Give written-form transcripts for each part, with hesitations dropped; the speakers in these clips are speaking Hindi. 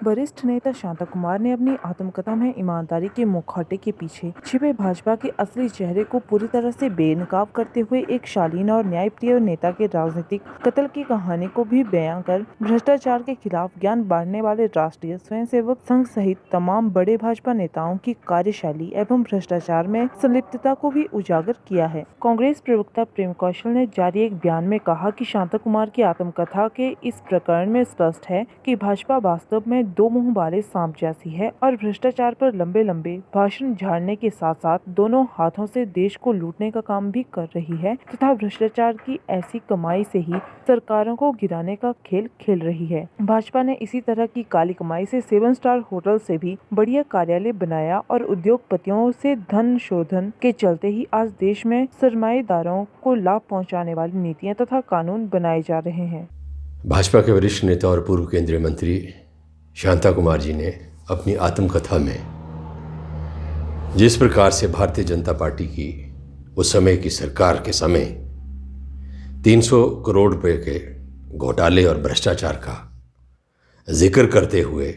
वरिष्ठ नेता शांता कुमार ने अपनी आत्मकथा में ईमानदारी के मुखौटे के पीछे छिपे भाजपा के असली चेहरे को पूरी तरह से बेनकाब करते हुए एक शालीन और न्यायप्रिय नेता के राजनीतिक कत्ल की कहानी को भी बयां कर भ्रष्टाचार के खिलाफ ज्ञान बांटने वाले राष्ट्रीय स्वयंसेवक संघ सहित तमाम बड़े भाजपा नेताओं की कार्यशैली एवं भ्रष्टाचार में संलिप्तता को भी उजागर किया है। कांग्रेस प्रवक्ता प्रेम कौशल ने जारी एक बयान में कहा कि शांता कुमार की आत्मकथा के इस प्रकरण में स्पष्ट है कि भाजपा वास्तव में दो मुंह वाले सांप जैसी है और भ्रष्टाचार पर लंबे लंबे भाषण झाड़ने के साथ साथ दोनों हाथों से देश को लूटने का काम भी कर रही है तथा भ्रष्टाचार की ऐसी कमाई से ही सरकारों को गिराने का खेल खेल रही है। भाजपा ने इसी तरह की काली कमाई से 7 स्टार होटल से भी बढ़िया कार्यालय बनाया और उद्योगपतियों से धन शोधन के चलते ही आज देश में सरमाएदारों को लाभ पहुंचाने वाली नीतियां तथा कानून बनाए जा रहे हैं। भाजपा के वरिष्ठ नेता और पूर्व केंद्रीय मंत्री शांता कुमार जी ने अपनी आत्मकथा में जिस प्रकार से भारतीय जनता पार्टी की उस समय की सरकार के समय 300 करोड़ रुपए के घोटाले और भ्रष्टाचार का जिक्र करते हुए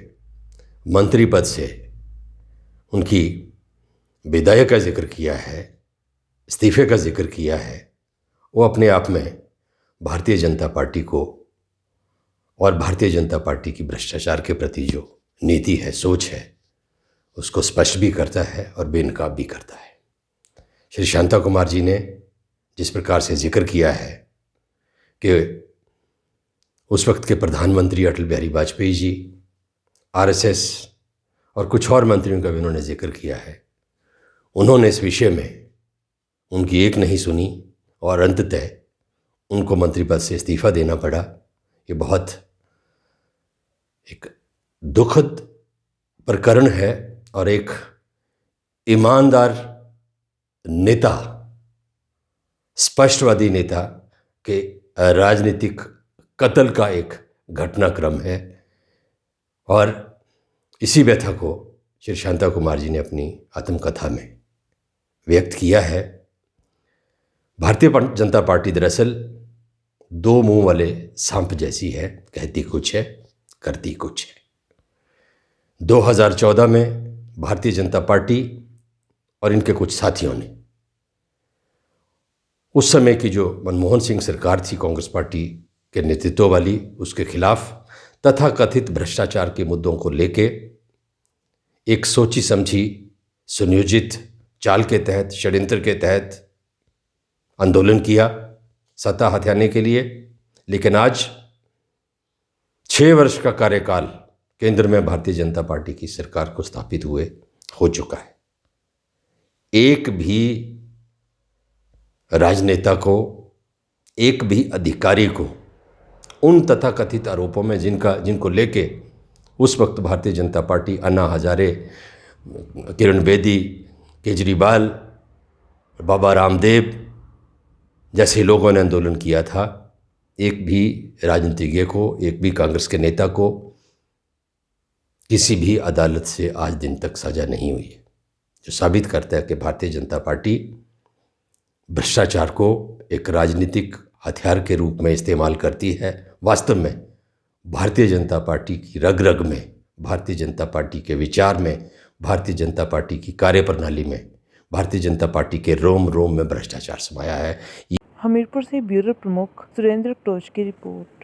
मंत्री पद से उनकी विदाई का जिक्र किया है, इस्तीफे का जिक्र किया है, वो अपने आप में भारतीय जनता पार्टी को और भारतीय जनता पार्टी की भ्रष्टाचार के प्रति जो नीति है, सोच है, उसको स्पष्ट भी करता है और बेनकाब भी करता है। श्री शांता कुमार जी ने जिस प्रकार से जिक्र किया है कि उस वक्त के प्रधानमंत्री अटल बिहारी वाजपेयी जी, आरएसएस और कुछ और मंत्रियों का भी उन्होंने जिक्र किया है, उन्होंने इस विषय में उनकी एक नहीं सुनी और अंततः उनको मंत्री पद से इस्तीफा देना पड़ा। ये बहुत एक दुखद प्रकरण है और एक ईमानदार नेता, स्पष्टवादी नेता के राजनीतिक कत्ल का एक घटनाक्रम है और इसी व्यथा को श्री शांता कुमार जी ने अपनी आत्मकथा में व्यक्त किया है। भारतीय जनता पार्टी दरअसल दो मुंह वाले सांप जैसी है, कहती कुछ है, करती कुछ है। 2014 में भारतीय जनता पार्टी और इनके कुछ साथियों ने उस समय की जो मनमोहन सिंह सरकार थी कांग्रेस पार्टी के नेतृत्व वाली, उसके खिलाफ तथा कथित भ्रष्टाचार के मुद्दों को लेके एक सोची समझी सुनियोजित चाल के तहत, षड्यंत्र के तहत आंदोलन किया सत्ता हथियाने के लिए। लेकिन आज 6 वर्ष का कार्यकाल केंद्र में भारतीय जनता पार्टी की सरकार को स्थापित हुए हो चुका है। एक भी राजनेता को, एक भी अधिकारी को उन तथाकथित आरोपों में जिनको लेके उस वक्त भारतीय जनता पार्टी, अन्ना हजारे, किरण बेदी, केजरीवाल, बाबा रामदेव जैसे लोगों ने आंदोलन किया था, एक भी राजनीतिज्ञ को, एक भी कांग्रेस के नेता को किसी भी अदालत से आज दिन तक सजा नहीं हुई है, जो साबित करता है कि भारतीय जनता पार्टी भ्रष्टाचार को एक राजनीतिक हथियार के रूप में इस्तेमाल करती है। वास्तव में भारतीय जनता पार्टी की रग रग में, भारतीय जनता पार्टी के विचार में, भारतीय जनता पार्टी की कार्यप्रणाली में, भारतीय जनता पार्टी के रोम रोम में भ्रष्टाचार समाया है। हमीरपुर से ब्यूरो प्रमुख सुरेंद्र टोच की रिपोर्ट।